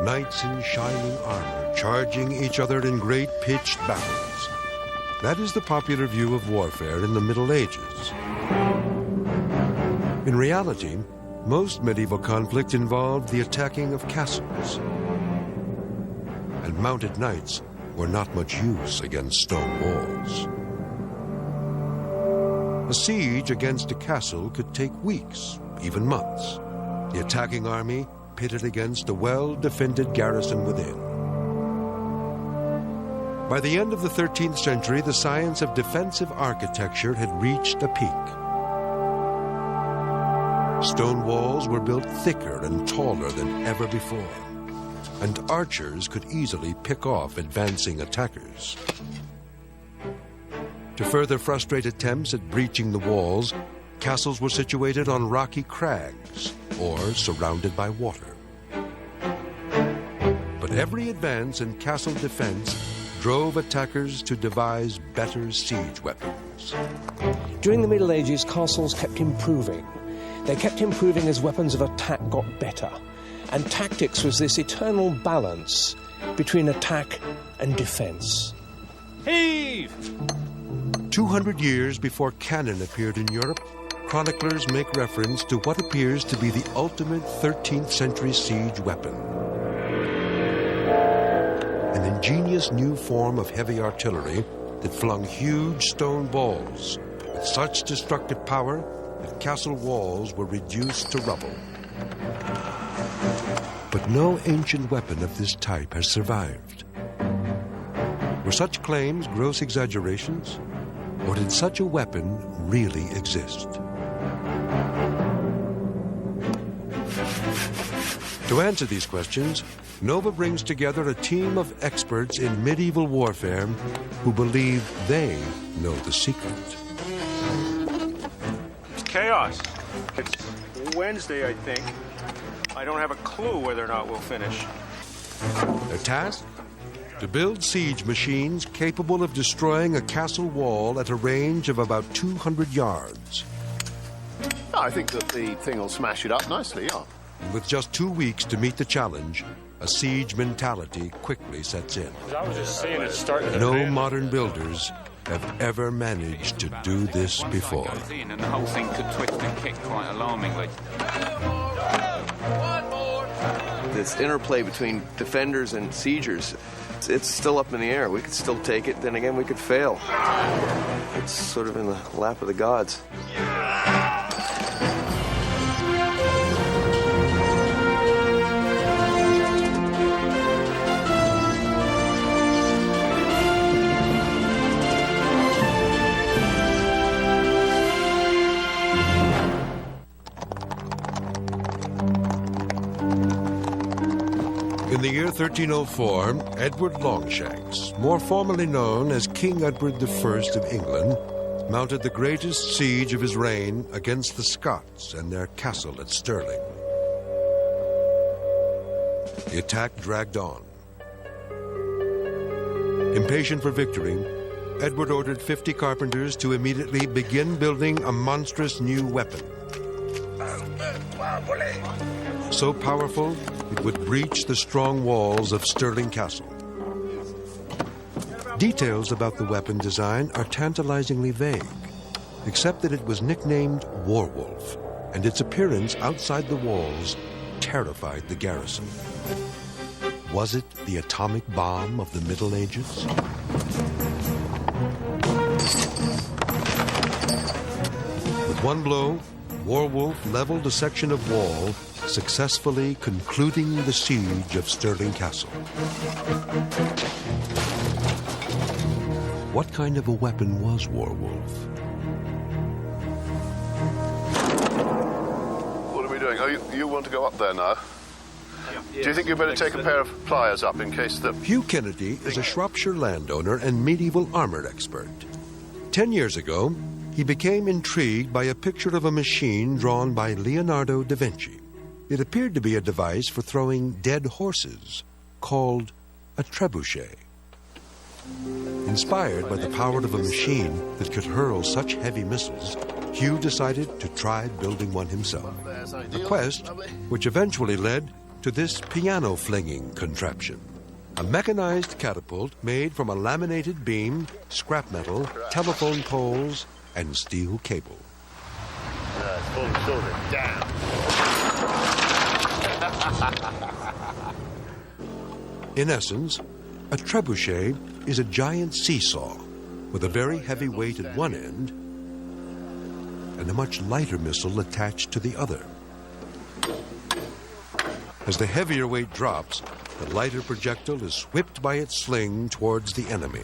knights in shining armor charging each other in great pitched battles. That is the popular view of warfare in the Middle Ages. In reality, most medieval conflict involved the attacking of castles, and mounted knights were not much use against stone walls. A siege against a castle could take weeks, even months. The attacking army pitted against a well-defended garrison within. By the end of the 13th century, the science of defensive architecture had reached a peak. Stone walls were built thicker and taller than ever before, and archers could easily pick off advancing attackers. To further frustrate attempts at breaching the walls, castles were situated on rocky crags or surrounded by water. But every advance in castle defense drove attackers to devise better siege weapons. During the Middle Ages, castles kept improving. They kept improving as weapons of attack got better. And tactics was this eternal balance between attack and defense. Heave! 200 years before cannon appeared in Europe, chroniclers make reference to what appears to be the ultimate 13th century siege weapon. An ingenious new form of heavy artillery that flung huge stone balls with such destructive power that castle walls were reduced to rubble. But no ancient weapon of this type has survived. Were such claims gross exaggerations, or did such a weapon really exist? To answer these questions, Nova brings together a team of experts in medieval warfare who believe they know the secret. It's chaos. It's Wednesday, I think. I don't have a clue whether or not we'll finish. Their task? To build siege machines capable of destroying a castle wall at a range of about 200 yards. I think that the thing will smash it up nicely, yeah. And with just 2 weeks to meet the challenge, a siege mentality quickly sets in. I was just saying it's starting to No modern builders have ever managed to do this before. And the whole thing could twist and kick quite alarmingly. This interplay between defenders and siegers, it's still up in the air. We could still take it, then again we could fail. It's sort of in the lap of the gods. In the year 1304, Edward Longshanks, more formally known as King Edward I of England, mounted the greatest siege of his reign against the Scots and their castle at Stirling. The attack dragged on. Impatient for victory, Edward ordered 50 carpenters to immediately begin building a monstrous new weapon. So powerful, it would breach the strong walls of Stirling Castle. Details about the weapon design are tantalizingly vague, except that it was nicknamed Warwolf, and its appearance outside the walls terrified the garrison. Was it the atomic bomb of the Middle Ages? With one blow, Warwolf leveled a section of wall, successfully concluding the siege of Stirling Castle. What kind of a weapon was Warwolf? What are we doing? Oh, you want to go up there now? Do you think you better take a pair of pliers up in case the... Hugh Kennedy is a Shropshire landowner and medieval armor expert. 10 years ago, he became intrigued by a picture of a machine drawn by Leonardo da Vinci. It appeared to be a device for throwing dead horses, called a trebuchet. Inspired by the power of a machine that could hurl such heavy missiles, Hugh decided to try building one himself. A quest which eventually led to this piano-flinging contraption, a mechanized catapult made from a laminated beam, scrap metal, telephone poles, and steel cable. It's full sorted. Damn. In essence, a trebuchet is a giant seesaw with a very heavy weight at one end and a much lighter missile attached to the other. As the heavier weight drops, the lighter projectile is whipped by its sling towards the enemy.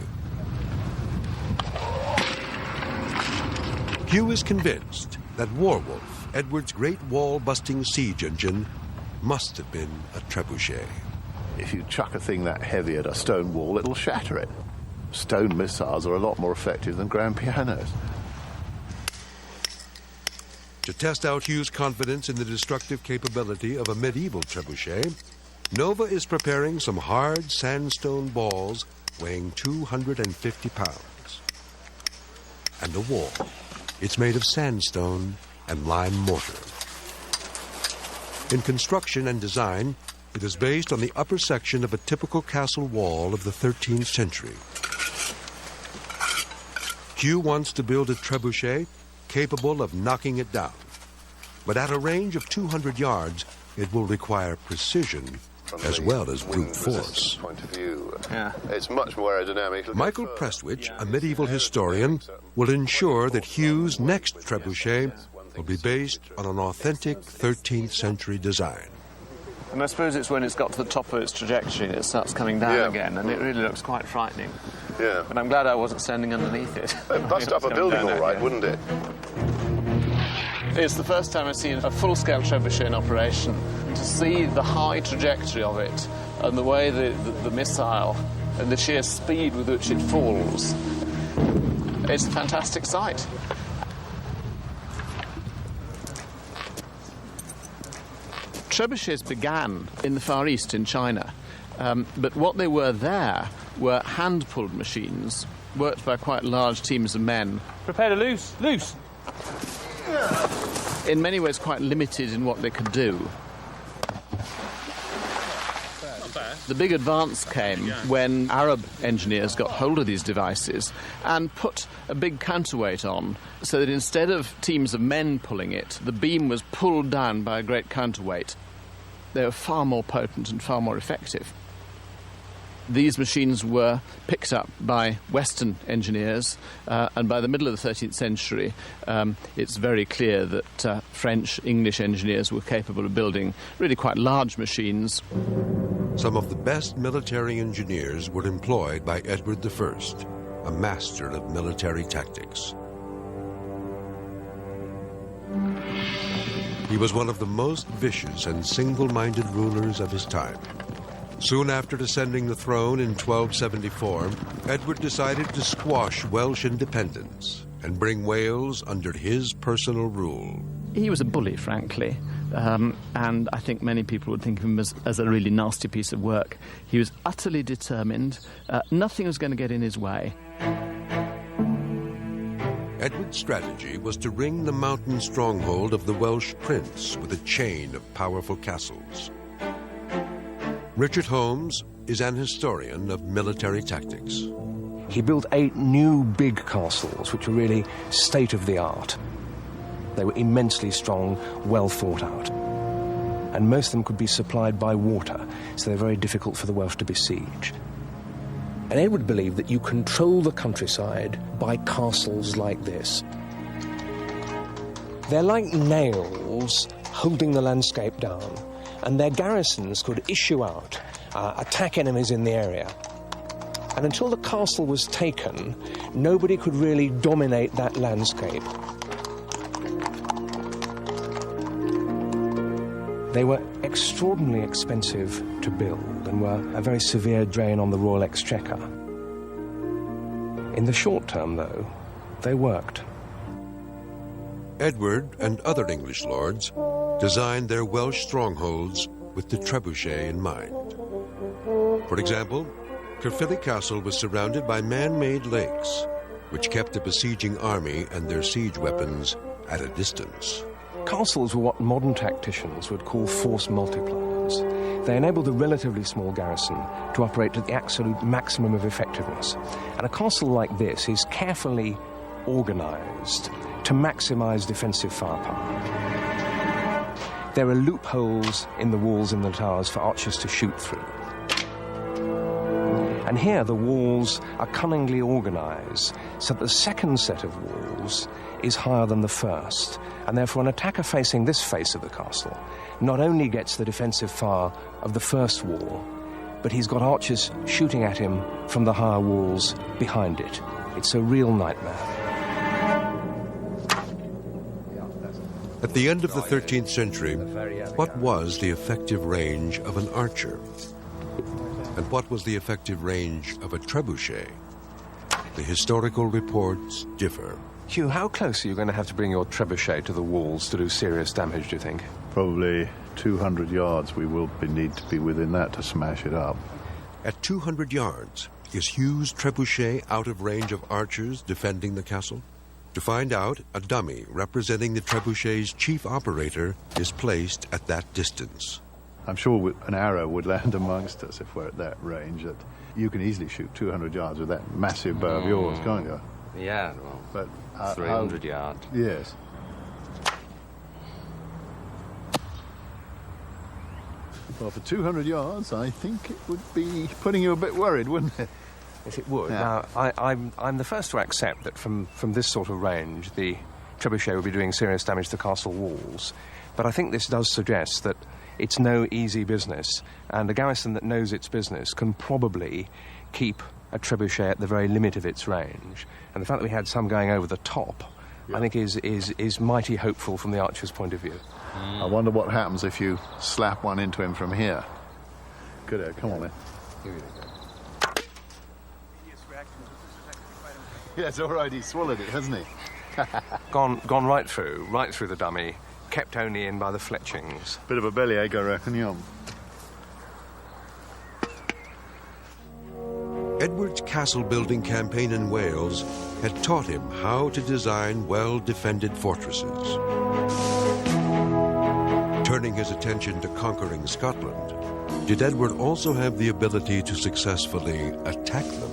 Hugh is convinced that Warwolf, Edward's great wall-busting siege engine, must have been a trebuchet. If you chuck a thing that heavy at a stone wall, it'll shatter it. Stone missiles are a lot more effective than grand pianos. To test out Hugh's confidence in the destructive capability of a medieval trebuchet, Nova is preparing some hard sandstone balls weighing 250 pounds. And a wall. It's made of sandstone and lime mortar. In construction and design, it is based on the upper section of a typical castle wall of the 13th century. Hugh wants to build a trebuchet capable of knocking it down. But at a range of 200 yards, it will require precision as well as brute force. Point of view. Yeah. It's much more aerodynamic. Michael Prestwich, a medieval historian, will ensure that Hugh's next trebuchet will be based on an authentic 13th century design. And I suppose it's when it's got to the top of its trajectory that it starts coming down again, and it really looks quite frightening. Yeah. But I'm glad I wasn't standing underneath it. It'd bust up a building all right, wouldn't it? It's the first time I've seen a full-scale trebuchet in operation. To see the high trajectory of it and the way the missile and the sheer speed with which it falls, it's a fantastic sight. Trebuchets began in the Far East in China, but what they were there were hand-pulled machines worked by quite large teams of men. Prepare to loose. Loose! In many ways quite limited in what they could do. The big advance came when Arab engineers got hold of these devices and put a big counterweight on, so that instead of teams of men pulling it, the beam was pulled down by a great counterweight. They were far more potent and far more effective. These machines were picked up by Western engineers, and by the middle of the 13th century, it's very clear that French, English engineers were capable of building really quite large machines. Some of the best military engineers were employed by Edward I, a master of military tactics. He was one of the most vicious and single-minded rulers of his time. Soon after descending the throne in 1274, Edward decided to squash Welsh independence and bring Wales under his personal rule. He was a bully, frankly, and I think many people would think of him as a really nasty piece of work. He was utterly determined. Nothing was going to get in his way. Edward's strategy was to ring the mountain stronghold of the Welsh prince with a chain of powerful castles. Richard Holmes is an historian of military tactics. He built 8 new big castles, which were really state-of-the-art. They were immensely strong, well thought out. And most of them could be supplied by water, so they're very difficult for the Welsh to besiege. And Edward believed that you control the countryside by castles like this. They're like nails holding the landscape down, and their garrisons could issue out, attack enemies in the area. And until the castle was taken, nobody could really dominate that landscape. They were extraordinarily expensive to build and were a very severe drain on the royal exchequer. In the short term, though, they worked. Edward and other English lords designed their Welsh strongholds with the trebuchet in mind. For example, Caerphilly Castle was surrounded by man-made lakes, which kept the besieging army and their siege weapons at a distance. Castles were what modern tacticians would call force multipliers. They enabled the relatively small garrison to operate at the absolute maximum of effectiveness. And a castle like this is carefully organised to maximise defensive firepower. There are loopholes in the walls and the towers for archers to shoot through. And here the walls are cunningly organised so that the second set of walls is higher than the first, and therefore an attacker facing this face of the castle not only gets the defensive fire of the first wall, but he's got archers shooting at him from the higher walls behind it. It's a real nightmare. At the end of the 13th century, what was the effective range of an archer? And what was the effective range of a trebuchet? The historical reports differ. Hugh, how close are you going to have to bring your trebuchet to the walls to do serious damage, do you think? Probably 200 yards. We will need to be within that to smash it up. At 200 yards, is Hugh's trebuchet out of range of archers defending the castle? To find out, a dummy representing the trebuchet's chief operator is placed at that distance. I'm sure an arrow would land amongst us if we're at that range. That you can easily shoot 200 yards with that massive bow of yours, can't you? Yeah, well, but 300 yards. Yes. Well, for 200 yards, I think it would be putting you a bit worried, wouldn't it? Yes, it would. Yeah. Now, I'm the first to accept that from this sort of range, the trebuchet would be doing serious damage to castle walls. But I think this does suggest that it's no easy business, and a garrison that knows its business can probably keep a trebuchet at the very limit of its range. And the fact that we had some going over the top, I think, is mighty hopeful from the archer's point of view. I wonder what happens if you slap one into him from here. Good, come on then. Here we go. Yes, all right, he swallowed it, hasn't he? Gone right through the dummy, kept only in by the fletchings. Bit of a bellyache, I reckon, yeah. Edward's castle-building campaign in Wales had taught him how to design well-defended fortresses. Turning his attention to conquering Scotland, did Edward also have the ability to successfully attack them?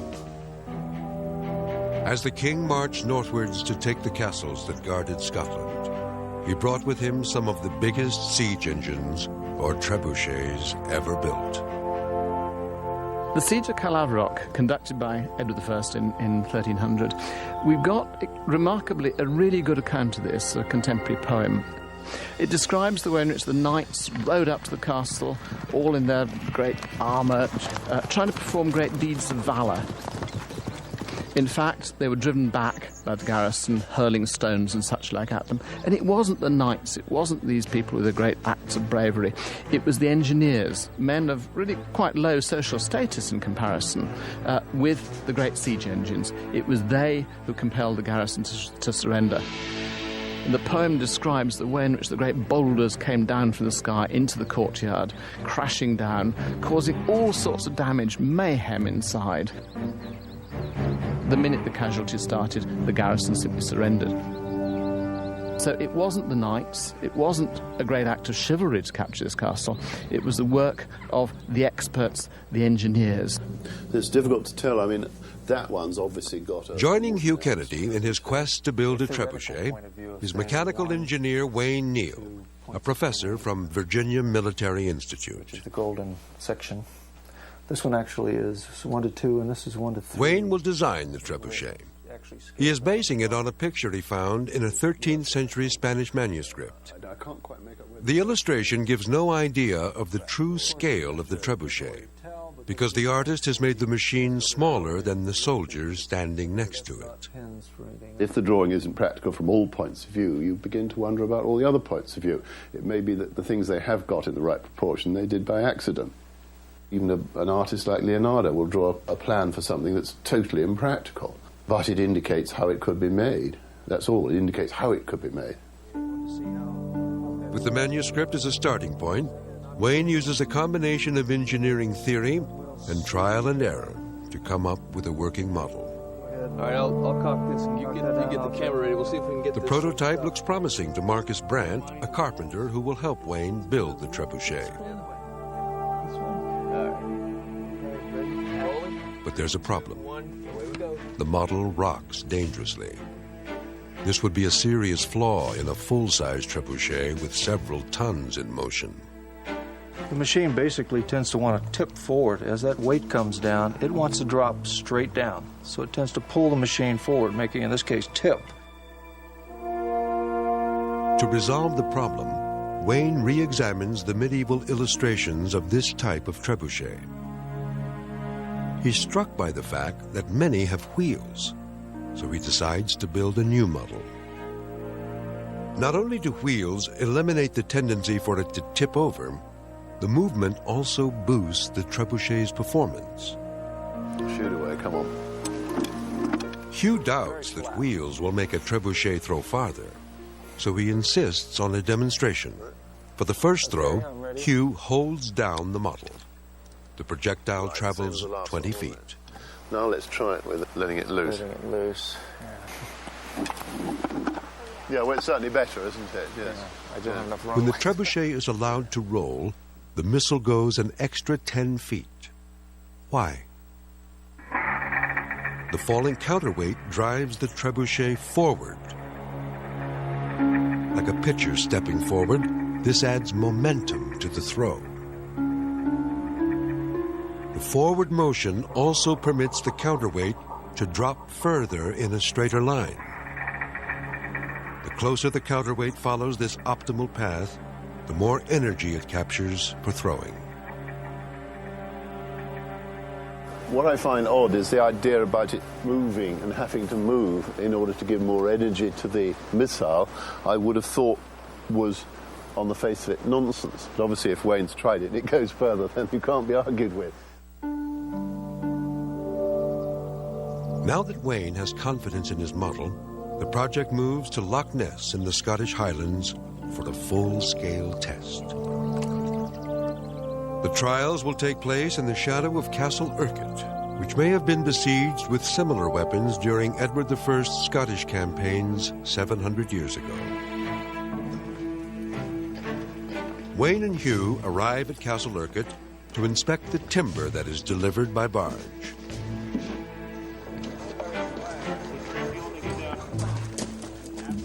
As the king marched northwards to take the castles that guarded Scotland, he brought with him some of the biggest siege engines or trebuchets ever built. The siege of Calavrock, conducted by Edward I in 1300, we've got, remarkably, a really good account of this, a contemporary poem. It describes the way in which the knights rode up to the castle, all in their great armour, trying to perform great deeds of valour. In fact, they were driven back by the garrison, hurling stones and such like at them. And it wasn't the knights, it wasn't these people with the great acts of bravery. It was the engineers, men of really quite low social status in comparison, with the great siege engines. It was they who compelled the garrison to surrender. And the poem describes the way in which the great boulders came down from the sky into the courtyard, crashing down, causing all sorts of damage, mayhem inside. The minute the casualties started, the garrison simply surrendered. So it wasn't the knights, it wasn't a great act of chivalry to capture this castle, it was the work of the experts, the engineers. It's difficult to tell. I mean, that one's obviously got a... Joining Hugh Kennedy in his quest to build a trebuchet is mechanical engineer Wayne Neal, a professor from Virginia Military Institute. Which is the golden section. This one actually is 1 to 2, and this is 1 to 3. Wayne will design the trebuchet. He is basing it on a picture he found in a 13th century Spanish manuscript. The illustration gives no idea of the true scale of the trebuchet, because the artist has made the machine smaller than the soldiers standing next to it. If the drawing isn't practical from all points of view, you begin to wonder about all the other points of view. It may be that the things they have got in the right proportion they did by accident. Even an artist like Leonardo will draw a plan for something that's totally impractical, but it indicates how it could be made. That's all. It indicates how it could be made. With the manuscript as a starting point, Wayne uses a combination of engineering theory and trial and error to come up with a working model. All right, I'll cock this, and you get the camera ready. We'll see if we can get The prototype looks promising to Marcus Brandt, a carpenter who will help Wayne build the trebuchet. But there's a problem. The model rocks dangerously. This would be a serious flaw in a full-size trebuchet with several tons in motion. The machine basically tends to want to tip forward. As that weight comes down, it wants to drop straight down. So it tends to pull the machine forward, making, in this case, tip. To resolve the problem, Wayne re-examines the medieval illustrations of this type of trebuchet. He's struck by the fact that many have wheels, so he decides to build a new model. Not only do wheels eliminate the tendency for it to tip over, the movement also boosts the trebuchet's performance. Shoot away, come on. Hugh doubts that wheels will make a trebuchet throw farther, so he insists on a demonstration. For the first throw, Hugh holds down the model. The projectile travels 20 feet. Now let's try it with letting it loose. Letting it loose. Yeah, well, it's certainly better, isn't it? Yes. I don't have enough When the trebuchet is allowed to roll, the missile goes an extra 10 feet. Why? The falling counterweight drives the trebuchet forward. Like a pitcher stepping forward, this adds momentum to the throw. The forward motion also permits the counterweight to drop further in a straighter line. The closer the counterweight follows this optimal path, the more energy it captures for throwing. What I find odd is the idea about it moving and having to move in order to give more energy to the missile. I would have thought was, on the face of it, nonsense. But obviously if Wayne's tried it, it goes further, then you can't be argued with. Now that Wayne has confidence in his model, the project moves to Loch Ness in the Scottish Highlands for a full-scale test. The trials will take place in the shadow of Castle Urquhart, which may have been besieged with similar weapons during Edward I's Scottish campaigns 700 years ago. Wayne and Hugh arrive at Castle Urquhart to inspect the timber that is delivered by barge.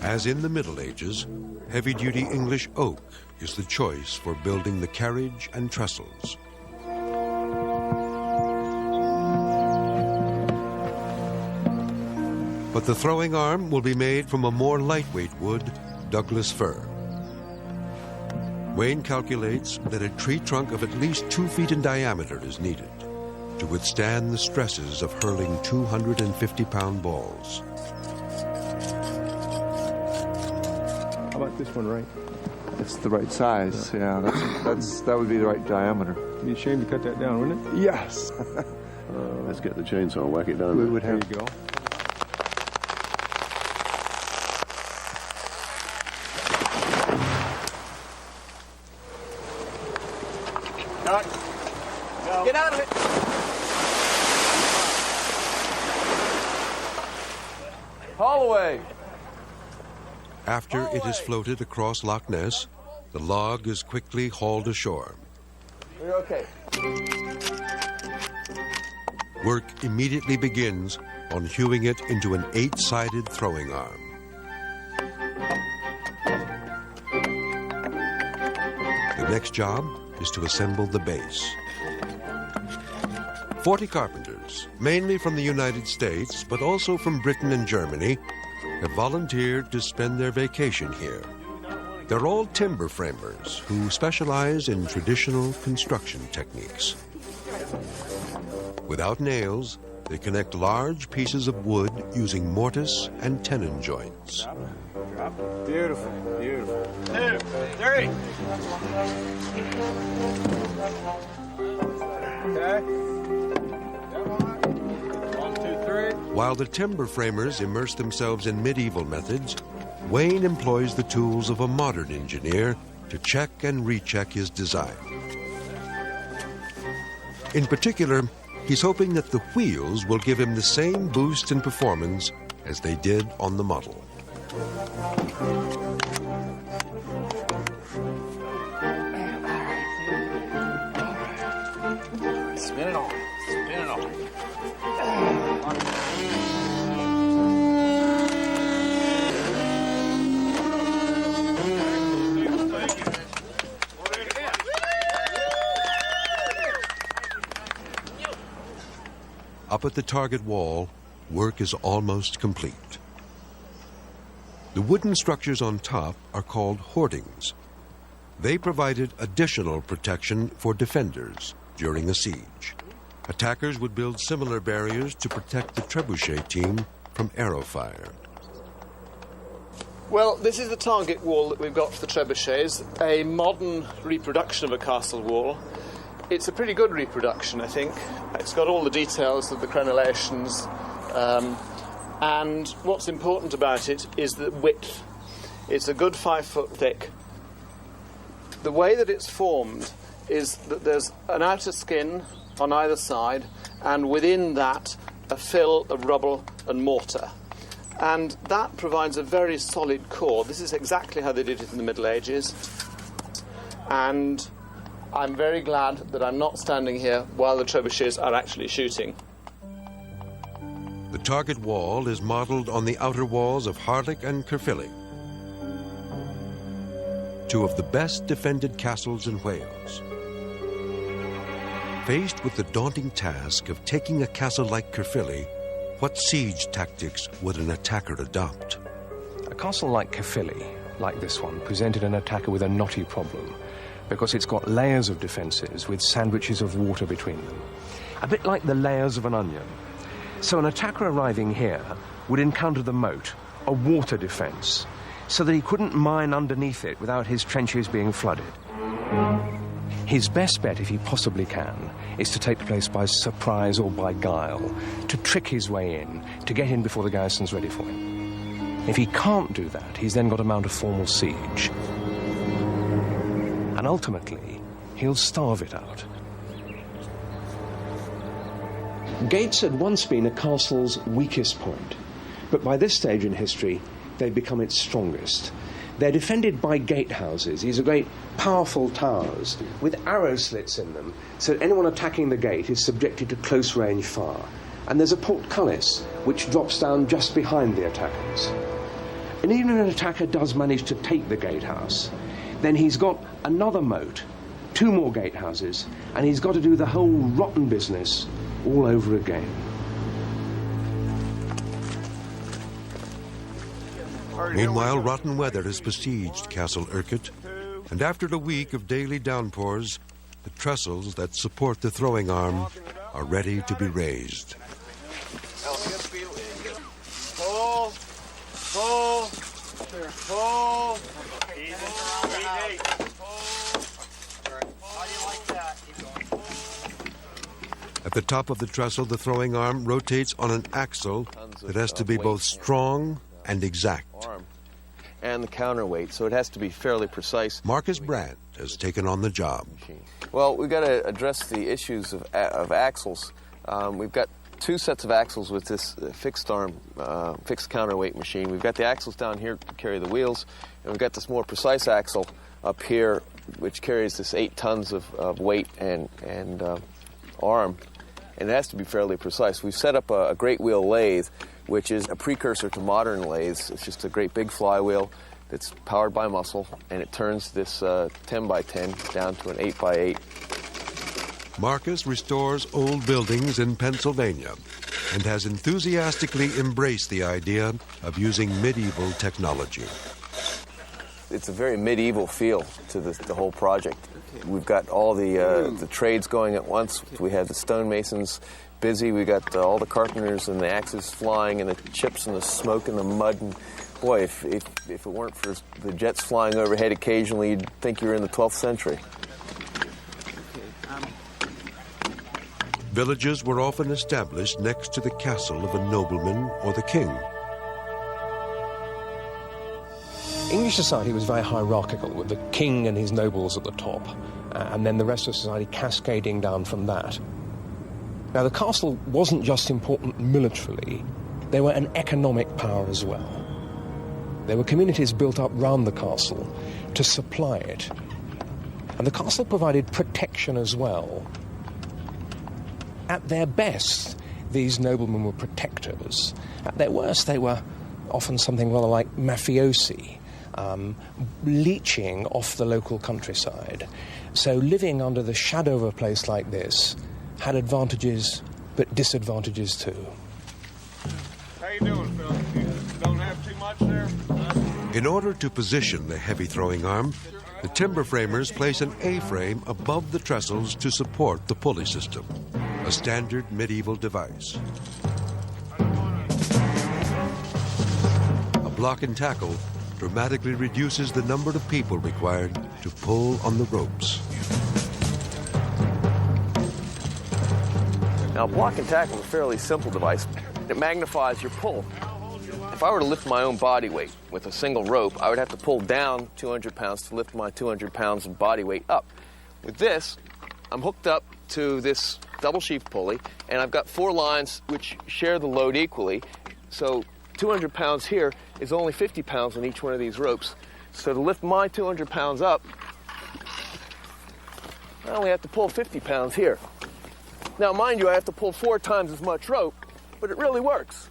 As in the Middle Ages, heavy-duty English oak is the choice for building the carriage and trestles. But the throwing arm will be made from a more lightweight wood, Douglas fir. Wayne calculates that a tree trunk of at least 2 feet in diameter is needed to withstand the stresses of hurling 250-pound balls. How about this one, right? It's the right size. Yeah, that would be the right diameter. It'd be a shame to cut that down, wouldn't it? Yes. Let's get the chainsaw and whack it down. We would have. There you go. Get out of it! Haul away! After it is floated across Loch Ness, the log is quickly hauled ashore. You're okay. Work immediately begins on hewing it into an 8-sided throwing arm. The next job is to assemble the base. 40 carpenters, mainly from the United States, but also from Britain and Germany, have volunteered to spend their vacation here. They're all timber framers who specialize in traditional construction techniques. Without nails, they connect large pieces of wood using mortise and tenon joints. Beautiful, beautiful. 2, 3. Okay. 1, 2, 3. While the timber framers immerse themselves in medieval methods, Wayne employs the tools of a modern engineer to check and recheck his design. In particular, he's hoping that the wheels will give him the same boost in performance as they did on the model. Spin it on. Spin it on. Up at the target wall, work is almost complete. The wooden structures on top are called hoardings. They provided additional protection for defenders during a siege. Attackers would build similar barriers to protect the Trebuchet team from arrow fire. Well, this is the target wall that we've got for the Trebuchets, a modern reproduction of a castle wall. It's a pretty good reproduction, I think. It's got all the details of the crenellations, and what's important about it is the width. It's a good 5 foot thick. The way that it's formed is that there's an outer skin on either side, and within that a fill of rubble and mortar. And that provides a very solid core. This is exactly how they did it in the Middle Ages. And I'm very glad that I'm not standing here while the trebuchets are actually shooting. The target wall is modelled on the outer walls of Harlech and Caerphilly, two of the best defended castles in Wales. Faced with the daunting task of taking a castle like Caerphilly, what siege tactics would an attacker adopt? A castle like Caerphilly, like this one, presented an attacker with a knotty problem, because it's got layers of defences with sandwiches of water between them. A bit like the layers of an onion. So an attacker arriving here would encounter the moat, a water defence, so that he couldn't mine underneath it without his trenches being flooded. His best bet, if he possibly can, is to take the place by surprise or by guile, to trick his way in, to get in before the garrison's ready for him. If he can't do that, he's then got to mount a formal siege. And ultimately, he'll starve it out. Gates had once been a castle's weakest point, but by this stage in history, they've become its strongest. They're defended by gatehouses. These are great, powerful towers with arrow slits in them, so that anyone attacking the gate is subjected to close-range fire. And there's a portcullis, which drops down just behind the attackers. And even if an attacker does manage to take the gatehouse, then he's got another moat, 2 more gatehouses, and he's got to do the whole rotten business all over again. Meanwhile, rotten weather has besieged Castle Urquhart, and after a week of daily downpours, the trestles that support the throwing arm are ready to be raised. Pull, pull, pull. At the top of the trestle, the throwing arm rotates on an axle that has to be both strong and exact. And the counterweight, so it has to be fairly precise. Marcus Brandt has taken on the job. Well, we've got to address the issues of axles. We've got 2 sets of axles with this fixed arm, fixed counterweight machine. We've got the axles down here to carry the wheels, and we've got this more precise axle up here, which carries this 8 tons of weight and arm, and it has to be fairly precise. We've set up a great wheel lathe, which is a precursor to modern lathes. It's just a great big flywheel that's powered by muscle, and it turns this 10 by 10 down to an 8 by 8. Marcus restores old buildings in Pennsylvania and has enthusiastically embraced the idea of using medieval technology. It's a very medieval feel to the whole project. We've got all the trades going at once. We have the stonemasons busy. We got all the carpenters and the axes flying, and the chips and the smoke and the mud. And boy, if it weren't for the jets flying overhead occasionally, you'd think you were in the 12th century. Villages were often established next to the castle of a nobleman or the king. English society was very hierarchical, with the king and his nobles at the top, and then the rest of society cascading down from that. Now, the castle wasn't just important militarily, they were an economic power as well. There were communities built up round the castle to supply it. And the castle provided protection as well. At their best, these noblemen were protectors. At their worst, they were often something rather like mafiosi, leeching off the local countryside. So living under the shadow of a place like this had advantages, but disadvantages too. How you doing, Phil? You don't have too much there? In order to position the heavy throwing arm, the timber framers place an A-frame above the trestles to support the pulley system, a standard medieval device. A block and tackle dramatically reduces the number of people required to pull on the ropes. Now, block and tackle is a fairly simple device. It magnifies your pull. If I were to lift my own body weight with a single rope, I would have to pull down 200 pounds to lift my 200 pounds of body weight up. With this, I'm hooked up to this double sheaf pulley, and I've got 4 lines which share the load equally. So 200 pounds here is only 50 pounds on each one of these ropes. So to lift my 200 pounds up, I only have to pull 50 pounds here. Now, mind you, I have to pull 4 times as much rope, but it really works.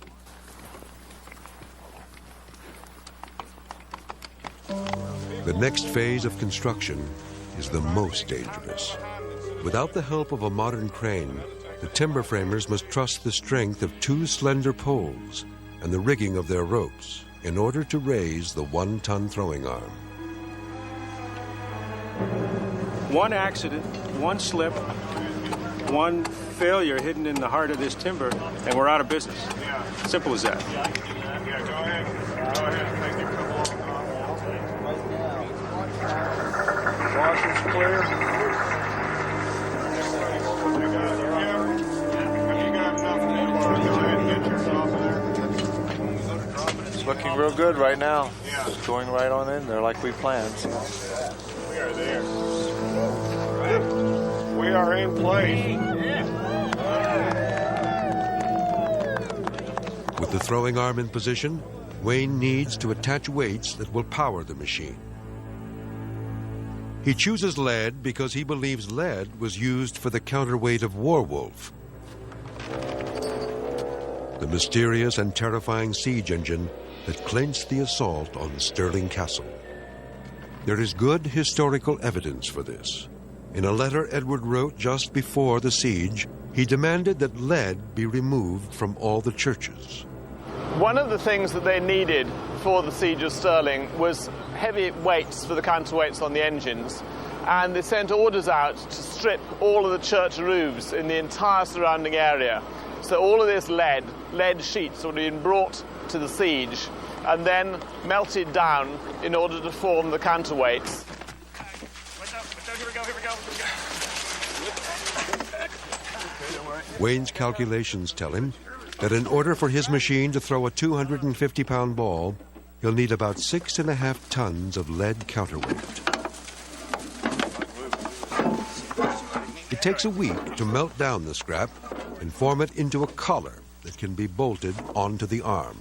The next phase of construction is the most dangerous. Without the help of a modern crane, the timber framers must trust the strength of 2 slender poles and the rigging of their ropes in order to raise the 1-ton throwing arm. One accident, one slip, one failure hidden in the heart of this timber, and we're out of business. Simple as that. Yeah, go ahead. Go ahead. Thank you. Washing's clear. It's looking real good right now. It's going right on in there like we planned. So. We are there. We are in place. With the throwing arm in position, Wayne needs to attach weights that will power the machine. He chooses lead because he believes lead was used for the counterweight of Warwolf, the mysterious and terrifying siege engine that clinched the assault on Stirling Castle. There is good historical evidence for this. In a letter Edward wrote just before the siege, he demanded that lead be removed from all the churches. One of the things that they needed for the siege of Stirling was heavy weights for the counterweights on the engines, and they sent orders out to strip all of the church roofs in the entire surrounding area. So all of this lead sheets would have been brought to the siege and then melted down in order to form the counterweights. Wayne's calculations tell him that in order for his machine to throw a 250-pound ball, he'll need about 6.5 tons of lead counterweight. It takes a week to melt down the scrap and form it into a collar that can be bolted onto the arm.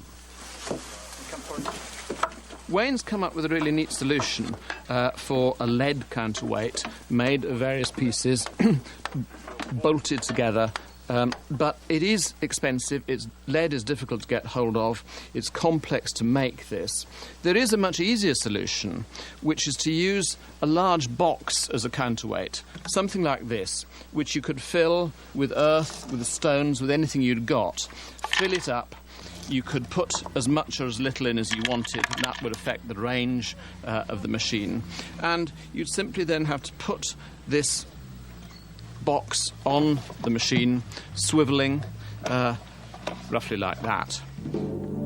Wayne's come up with a really neat solution for a lead counterweight made of various pieces, bolted together. But it is expensive. Lead is difficult to get hold of. It's complex to make this. There is a much easier solution, which is to use a large box as a counterweight, something like this, which you could fill with earth, with stones, with anything you'd got. Fill it up. You could put as much or as little in as you wanted, and that would affect the range of the machine. And you'd simply then have to put this box on the machine, swiveling roughly like that.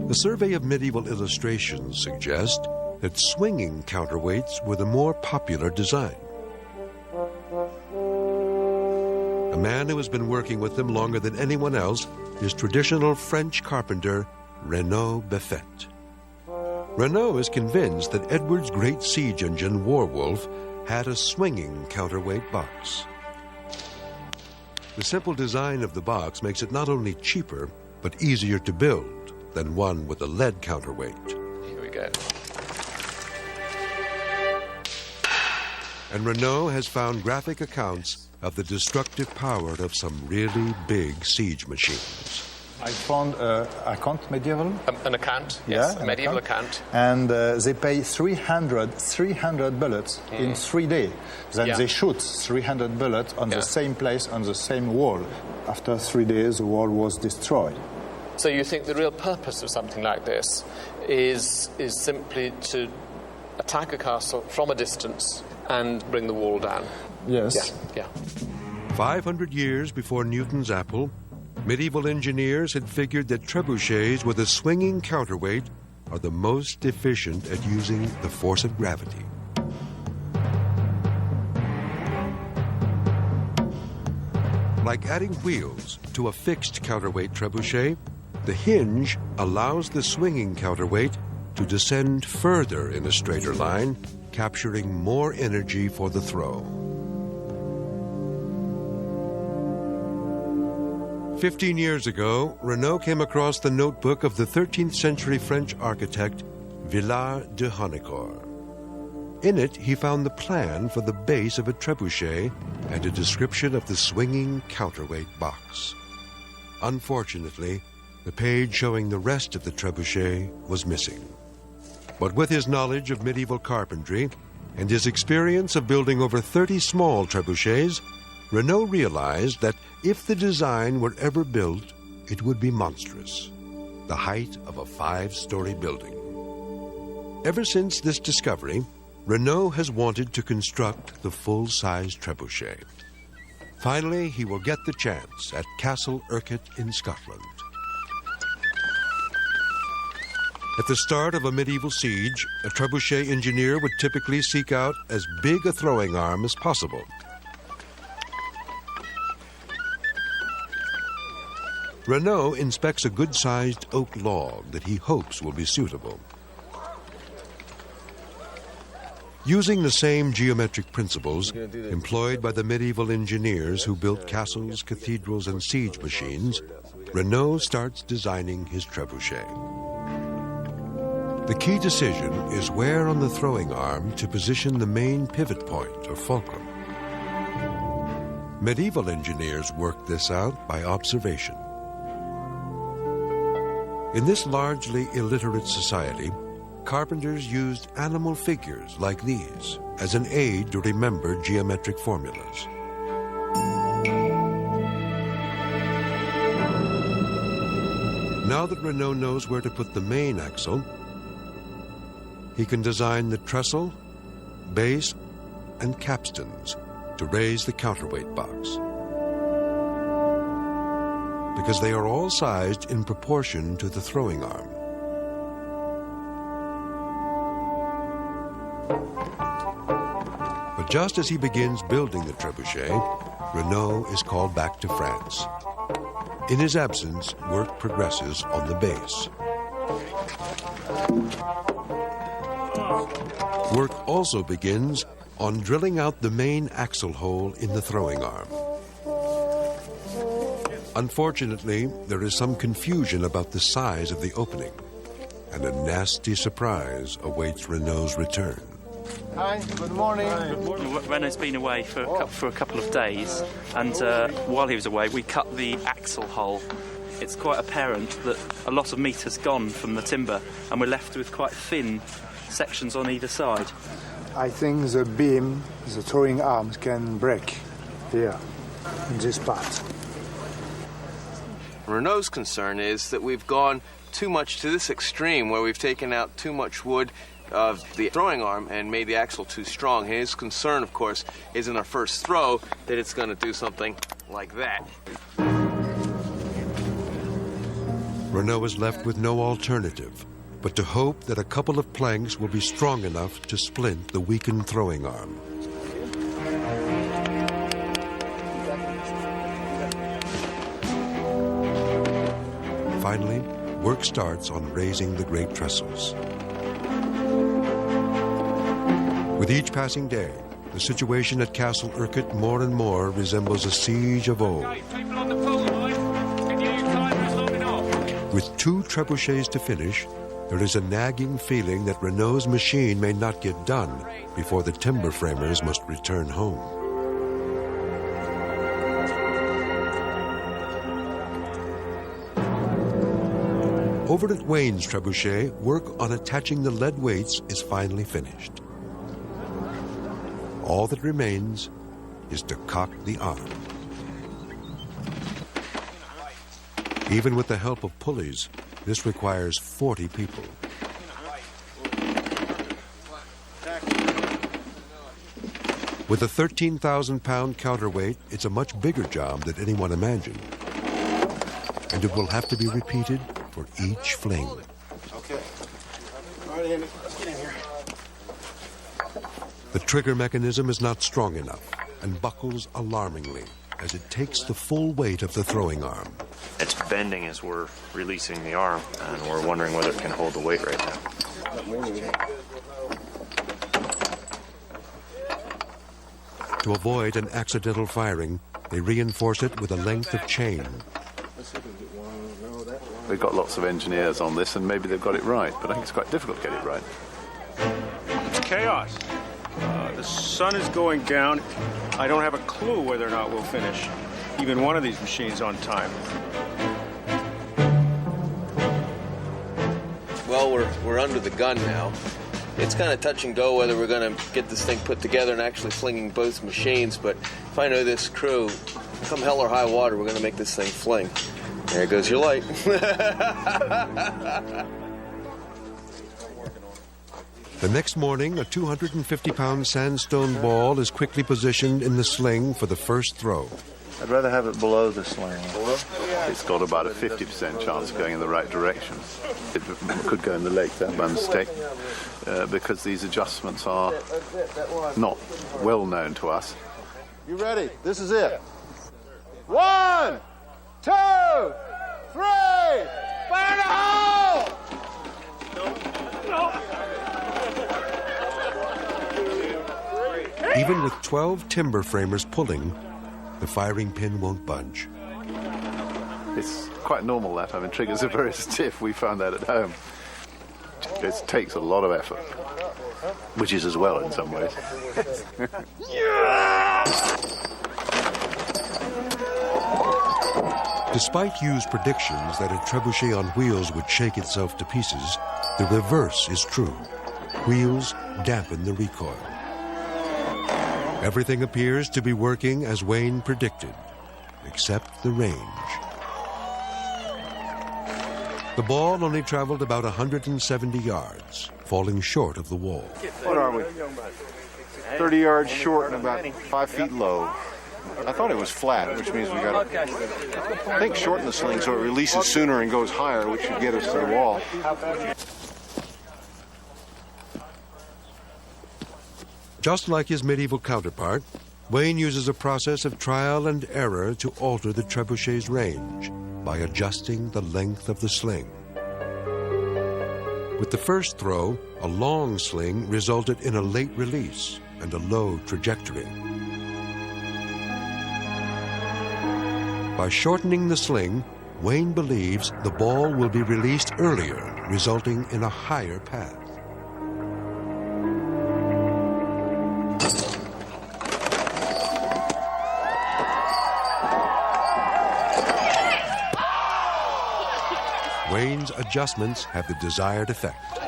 The survey of medieval illustrations suggests that swinging counterweights were the more popular design. A man who has been working with them longer than anyone else is traditional French carpenter Renaud Buffet. Renaud is convinced that Edward's great siege engine Warwolf had a swinging counterweight box. The simple design of the box makes it not only cheaper, but easier to build than one with a lead counterweight. Here we go. and Renault has found graphic accounts of the destructive power of some really big siege machines. I found an account medieval. An account, yes, yeah, a medieval account. And they pay 300 bullets in 3 days. Then they shoot 300 bullets on the same place, on the same wall. After 3 days, the wall was destroyed. So you think the real purpose of something like this is simply to attack a castle from a distance and bring the wall down? Yes. Yeah. 500 years before Newton's apple, medieval engineers had figured that trebuchets with a swinging counterweight are the most efficient at using the force of gravity. Like adding wheels to a fixed counterweight trebuchet, the hinge allows the swinging counterweight to descend further in a straighter line, capturing more energy for the throw. 15 years ago, Renault came across the notebook of the 13th century French architect Villars de Honnecourt. In it, he found the plan for the base of a trebuchet and a description of the swinging counterweight box. Unfortunately, the page showing the rest of the trebuchet was missing. But with his knowledge of medieval carpentry and his experience of building over 30 small trebuchets, Renault realized that if the design were ever built, it would be monstrous, the height of a 5-story building. Ever since this discovery, Renault has wanted to construct the full-size trebuchet. Finally, he will get the chance at Castle Urquhart in Scotland. At the start of a medieval siege, a trebuchet engineer would typically seek out as big a throwing arm as possible. Renault inspects a good-sized oak log that he hopes will be suitable. Using the same geometric principles employed by the medieval engineers who built castles, cathedrals, and siege machines, Renault starts designing his trebuchet. The key decision is where on the throwing arm to position the main pivot point or fulcrum. Medieval engineers worked this out by observation. In this largely illiterate society, carpenters used animal figures like these as an aid to remember geometric formulas. Now that Renault knows where to put the main axle, he can design the trestle, base, and capstans to raise the counterweight box, because they are all sized in proportion to the throwing arm. But just as he begins building the trebuchet, Renault is called back to France. In his absence, work progresses on the base. Work also begins on drilling out the main axle hole in the throwing arm. Unfortunately, there is some confusion about the size of the opening, and a nasty surprise awaits Renault's return. Hi, good morning. Renault's been away for a couple of days, and while he was away, we cut the axle hole. It's quite apparent that a lot of meat has gone from the timber, and we're left with quite thin sections on either side. I think the beam, the throwing arms can break here, in this part. Renault's concern is that we've gone too much to this extreme, where we've taken out too much wood of the throwing arm and made the axle too strong. His concern, of course, is in our first throw that it's going to do something like that. Renault is left with no alternative but to hope that a couple of planks will be strong enough to splint the weakened throwing arm. Finally, work starts on raising the great trestles. With each passing day, the situation at Castle Urquhart more and more resembles a siege of old. People on the phone line, can you time us long enough? With 2 trebuchets to finish, there is a nagging feeling that Renault's machine may not get done before the timber framers must return home. Over at Wayne's trebuchet, work on attaching the lead weights is finally finished. All that remains is to cock the arm. Even with the help of pulleys, this requires 40 people. With a 13,000-pound counterweight, it's a much bigger job than anyone imagined. And it will have to be repeated for each fling. Okay. All right, Andy, let's get in here. The trigger mechanism is not strong enough and buckles alarmingly as it takes the full weight of the throwing arm. It's bending as we're releasing the arm, and we're wondering whether it can hold the weight right now. To avoid an accidental firing, they reinforce it with a length of chain. We've got lots of engineers on this, and maybe they've got it right, but I think it's quite difficult to get it right. It's chaos. The sun is going down. I don't have a clue whether or not we'll finish even one of these machines on time. Well, we're under the gun now. It's kind of touch and go whether we're going to get this thing put together and actually flinging both machines, but if I know this crew, come hell or high water, we're going to make this thing fling. There goes your light. The next morning, a 250-pound sandstone ball is quickly positioned in the sling for the first throw. I'd rather have it below the sling. It's got about a 50% chance of going in the right direction. It could go in the lake there by mistake, because these adjustments are not well known to us. You ready? This is it. 1, 2, 3, fire in the hole! Even with 12 timber framers pulling, the firing pin won't budge. It's quite normal that. I mean, triggers are very stiff. We found that at home. It takes a lot of effort, which is as well in some ways. Despite Hugh's predictions that a trebuchet on wheels would shake itself to pieces, the reverse is true. Wheels dampen the recoil. Everything appears to be working as Wayne predicted, except the range. The ball only traveled about 170 yards, falling short of the wall. What are we? 30 yards short and about 5 feet low. I thought it was flat, which means we got to, I think, shorten the sling so it releases sooner and goes higher, which should get us to the wall. Just like his medieval counterpart, Wayne uses a process of trial and error to alter the trebuchet's range by adjusting the length of the sling. With the first throw, a long sling resulted in a late release and a low trajectory. By shortening the sling, Wayne believes the ball will be released earlier, resulting in a higher path. Wayne's adjustments have the desired effect.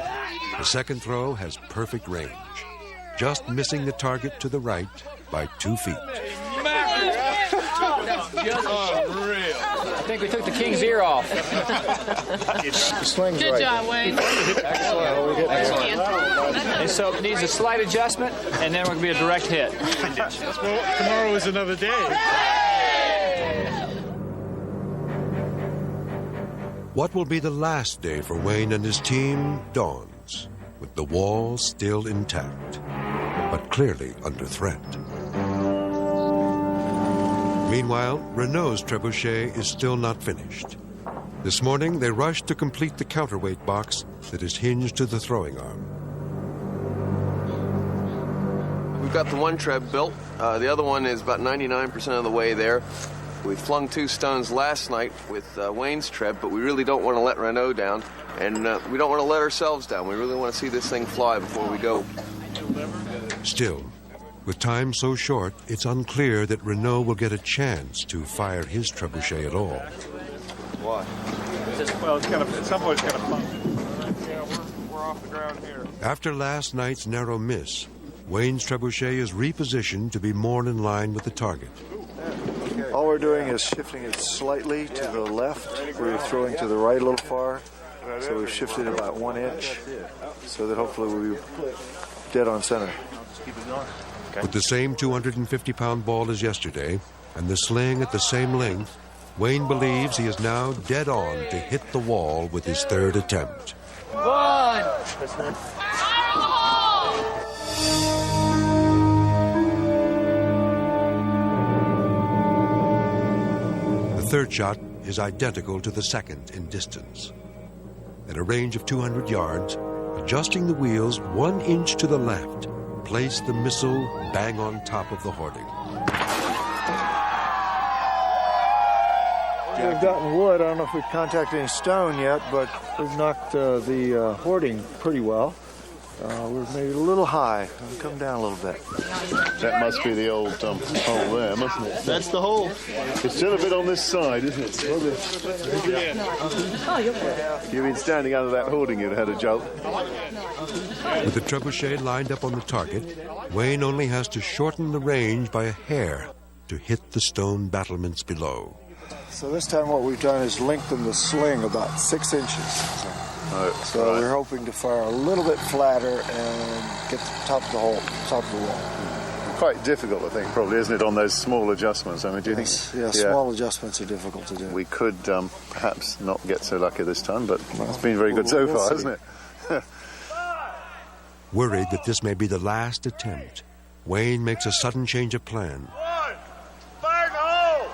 The second throw has perfect range, just missing the target to the right by 2 feet. I think we took the king's ear off. Good job, Wayne. And so it needs a slight adjustment, and then we're going to be a direct hit. Tomorrow is another day. What will be the last day for Wayne and his team dawns, with the wall still intact, but clearly under threat. Meanwhile, Renault's trebuchet is still not finished. This morning, they rushed to complete the counterweight box that is hinged to the throwing arm. We've got the one treb built. The other one is about 99% of the way there. We flung 2 stones last night with Wayne's Treb, but we really don't want to let Renault down, and we don't want to let ourselves down. We really want to see this thing fly before we go. Still, with time so short, it's unclear that Renault will get a chance to fire his trebuchet at all. Why? Well, at some point it's kind of fun. Yeah, we're off the ground here. After last night's narrow miss, Wayne's trebuchet is repositioned to be more in line with the target. All we're doing is shifting it slightly to the left. We're throwing to the right a little far, so we've shifted about 1 inch, so that hopefully we'll be dead on center. With the same 250-pound ball as yesterday, and the sling at the same length, Wayne believes he is now dead on to hit the wall with his 3rd attempt. 1. The 3rd shot is identical to the 2nd in distance. At a range of 200 yards, adjusting the wheels 1 inch to the left, place the missile bang on top of the hoarding. We've gotten wood. I don't know if we've contacted any stone yet, but we've knocked the hoarding pretty well. We're maybe a little high. We'll come down a little bit. That must be the old hole there, mustn't it? That's the hole. It's still a bit on this side, isn't it? You've been standing under that hoarding, you'd had a jolt. With the trebuchet lined up on the target, Wayne only has to shorten the range by a hair to hit the stone battlements below. So this time what we've done is lengthen the sling about 6 inches. So we're hoping to fire a little bit flatter and get the top of the hole, top of the wall. Quite difficult, I think, probably, isn't it, on those small adjustments? I mean, do you think? Yeah, small adjustments are difficult to do. We could perhaps not get so lucky this time, but it's been very good so far, hasn't it? Worried that this may be the last attempt, Wayne makes a sudden change of plan. Fire in the hole!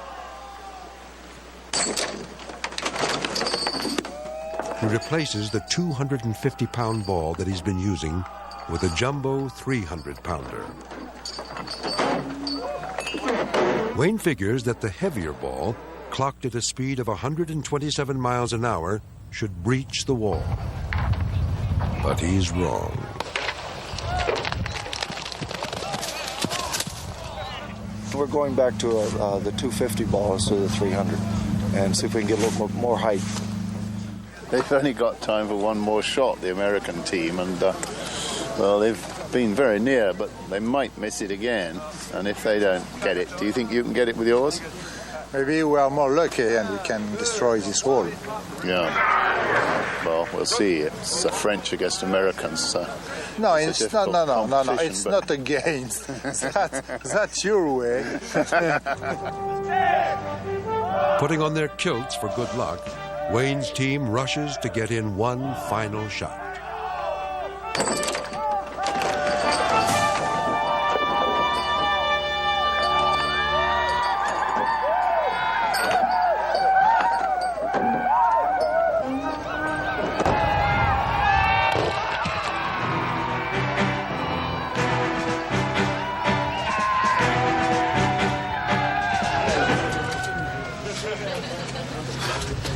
He replaces the 250-pound ball that he's been using with a jumbo 300-pounder. Wayne figures that the heavier ball, clocked at a speed of 127 miles an hour, should breach the wall. But he's wrong. We're going back to the 250 ball instead of the 300 and see if we can get a little more height. They've only got time for one more shot, the American team, and, well, they've been very near, but they might miss it again. And if they don't get it, do you think you can get it with yours? Maybe we are more lucky and we can destroy this wall. Yeah. Well, we'll see. It's French against Americans. So no, it's not. No. It's not against. That's your way. Putting on their kilts for good luck, Wayne's team rushes to get in one final shot.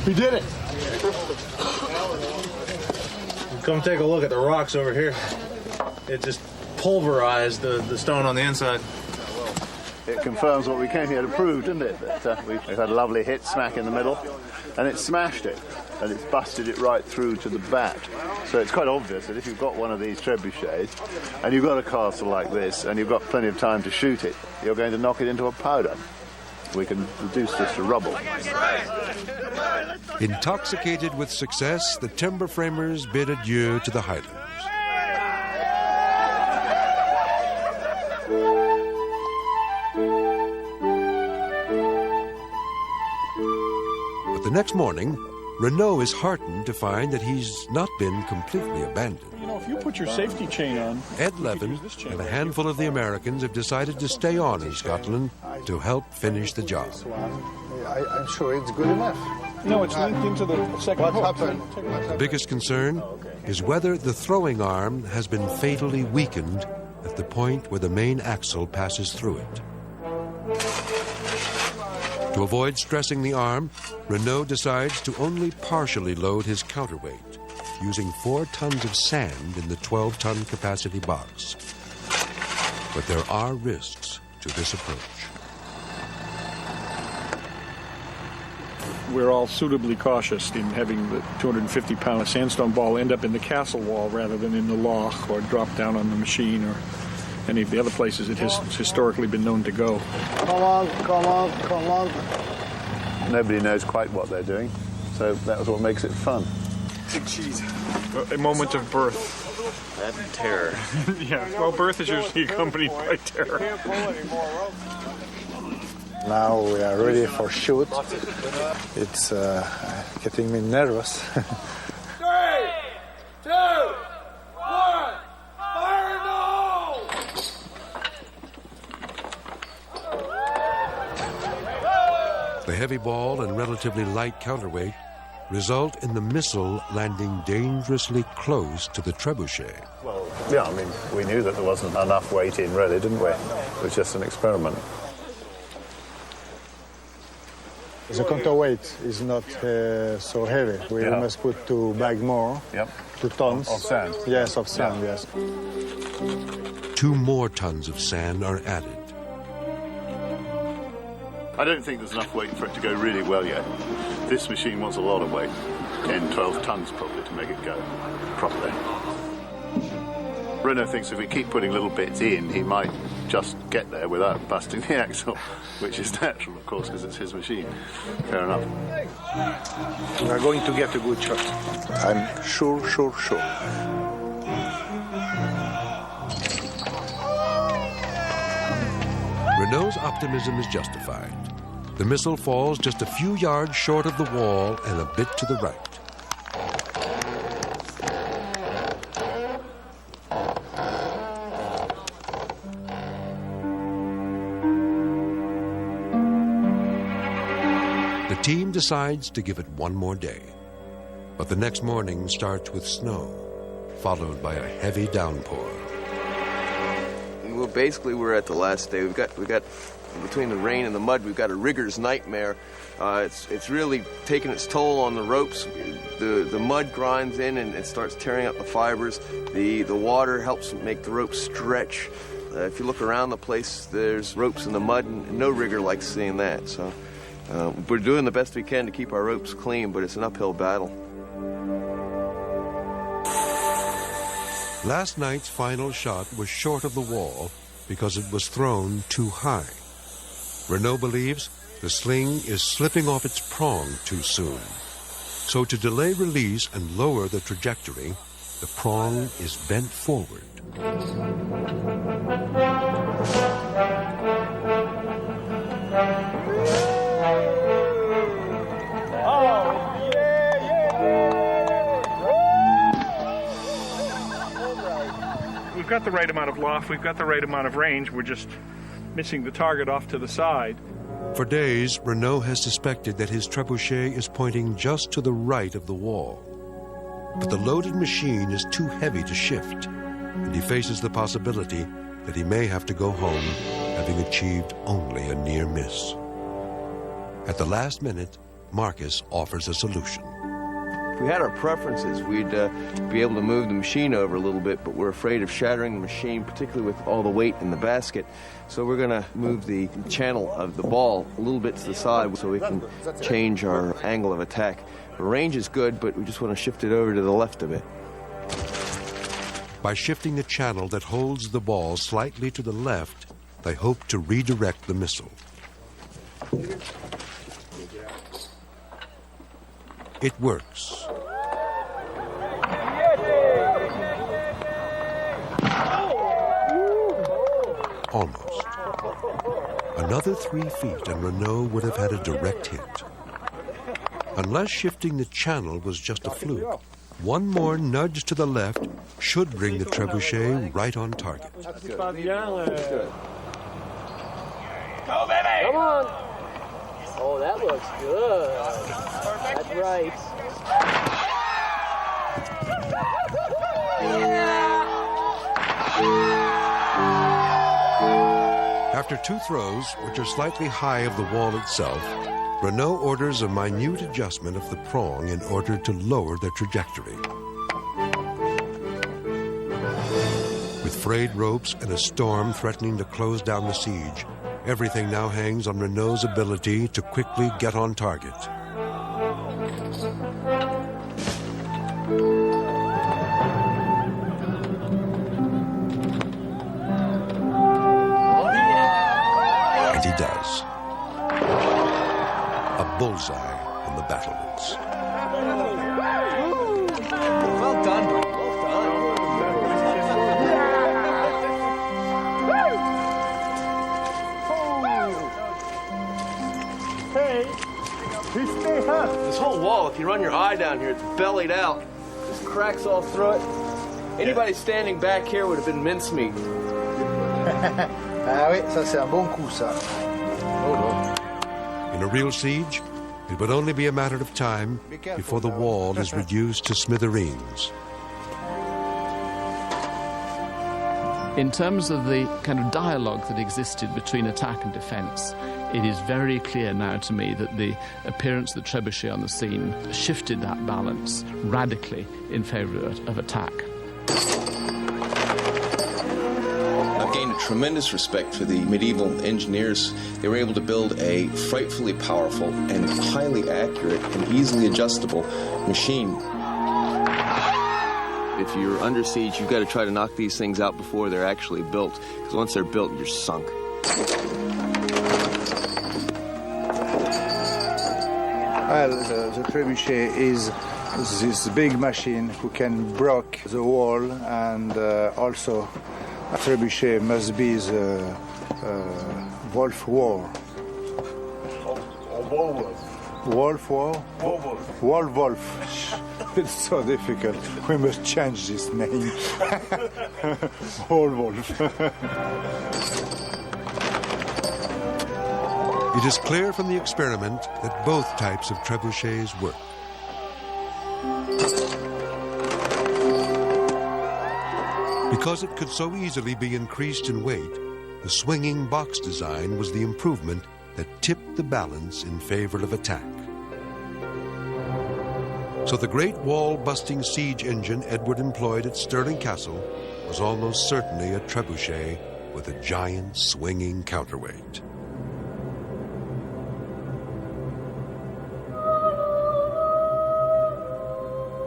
We did it! Come take a look at the rocks over here. It just pulverized the stone on the inside. It confirms what we came here to prove, didn't it? That we've had a lovely hit smack in the middle, and it smashed it, and it's busted it right through to the bat. So it's quite obvious that if you've got one of these trebuchets, and you've got a castle like this, and you've got plenty of time to shoot it, you're going to knock it into a powder. We can reduce this to rubble. Intoxicated with success, the timber framers bid adieu to the Highlands. But the next morning, Renault is heartened to find that he's not been completely abandoned. You know, if you put your safety chain on... Ed Levin and a handful of the Americans have decided to stay on in Scotland to help finish the job. I'm sure it's good enough. No, it's linked into the second hook. What happened? The biggest concern is whether the throwing arm has been fatally weakened at the point where the main axle passes through it. To avoid stressing the arm, Renault decides to only partially load his counterweight, using 4 tons of sand in the 12-ton capacity box. But there are risks to this approach. We're all suitably cautious in having the 250-pound sandstone ball end up in the castle wall rather than in the loch or drop down on the machine or any of the other places it has historically been known to go. Come on, come on, come on. Nobody knows quite what they're doing, so that was what makes it fun. Big cheese. A moment of birth. And terror. Yeah, well, birth is usually accompanied by terror. Now we are ready for shoot. It's getting me nervous. 3, 2, 1, fire in the hole! The heavy ball and relatively light counterweight result in the missile landing dangerously close to the trebuchet. Well, yeah, I mean, we knew that there wasn't enough weight in, really, didn't we? It was just an experiment. The counterweight is not so heavy. We must put 2 bags more. Yep. 2 tons. Of sand? Yes, of sand, yes. 2 more tons of sand are added. I don't think there's enough weight for it to go really well yet. This machine wants a lot of weight, 10, 12 tons probably, to make it go properly. Renault thinks if we keep putting little bits in, he might just get there without busting the axle, which is natural, of course, because it's his machine. Fair enough. We are going to get a good shot. I'm sure. Renault's optimism is justified. The missile falls just a few yards short of the wall and a bit to the right. The team decides to give it one more day. But the next morning starts with snow, followed by a heavy downpour. Well, basically, we're at the last day. We've got between the rain and the mud, we've got a rigger's nightmare. It's really taking its toll on the ropes. The mud grinds in and it starts tearing up the fibers. The water helps make the ropes stretch. If you look around the place, there's ropes in the mud, and no rigger likes seeing that. So we're doing the best we can to keep our ropes clean, but it's an uphill battle. Last night's final shot was short of the wall because it was thrown too high. Renault believes the sling is slipping off its prong too soon. So to delay release and lower the trajectory, the prong is bent forward. We've got the right amount of loft, we've got the right amount of range, we're just missing the target off to the side. For days, Renault has suspected that his trebuchet is pointing just to the right of the wall. But the loaded machine is too heavy to shift, and he faces the possibility that he may have to go home having achieved only a near miss. At the last minute, Marcus offers a solution. If we had our preferences, we'd be able to move the machine over a little bit, but we're afraid of shattering the machine, particularly with all the weight in the basket. So we're going to move the channel of the ball a little bit to the side so we can change our angle of attack. The range is good, but we just want to shift it over to the left a bit. By shifting the channel that holds the ball slightly to the left, they hope to redirect the missile. It works. Almost. Another 3 feet and Renault would have had a direct hit. Unless shifting the channel was just a fluke, one more nudge to the left should bring the trebuchet right on target. Go, baby! Come on! Oh, that looks good. That's right. After 2 throws, which are slightly high of the wall itself, Renault orders a minute adjustment of the prong in order to lower the trajectory. With frayed ropes and a storm threatening to close down the siege, everything now hangs on Renault's ability to quickly get on target. And he does. A bullseye on the battlements. Well done, buddy. This whole wall, if you run your eye down here, it's bellied out. There's cracks all through it. Anybody standing back here would have been mincemeat. Ah oui, ça c'est un bon coup, ça. In a real siege, it would only be a matter of time before the wall is reduced to smithereens. In terms of the kind of dialogue that existed between attack and defence, it is very clear now to me that the appearance of the trebuchet on the scene shifted that balance radically in favour of attack. I've gained a tremendous respect for the medieval engineers. They were able to build a frightfully powerful and highly accurate and easily adjustable machine. If you're under siege, you've got to try to knock these things out before they're actually built, because once they're built, you're sunk. Well, the trebuchet is this big machine who can break the wall, and also a trebuchet must be the wolf wall. Wolf wall? Wolf. It's so difficult. We must change this name. Wolf. It is clear from the experiment that both types of trebuchets work. Because it could so easily be increased in weight, the swinging box design was the improvement that tipped the balance in favor of attack. So the great wall-busting siege engine Edward employed at Stirling Castle was almost certainly a trebuchet with a giant swinging counterweight.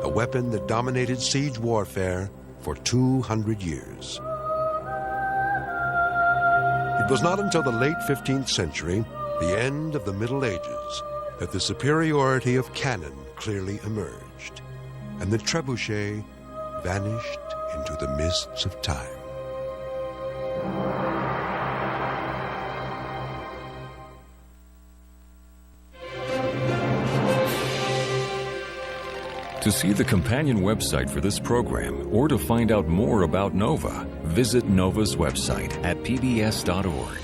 A weapon that dominated siege warfare for 200 years. It was not until the late 15th century, the end of the Middle Ages, that the superiority of cannon clearly emerged, and the trebuchet vanished into the mists of time. To see the companion website for this program or to find out more about NOVA, visit NOVA's website at pbs.org.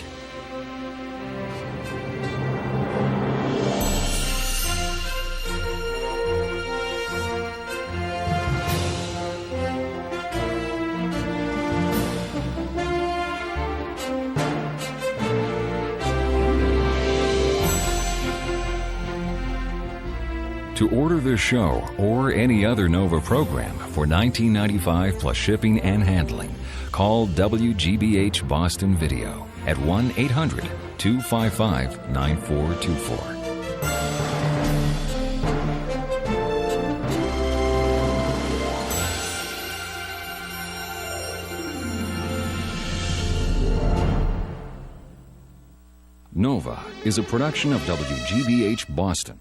To order this show or any other NOVA program for $19.95 plus shipping and handling, call WGBH Boston Video at 1-800-255-9424. NOVA is a production of WGBH Boston.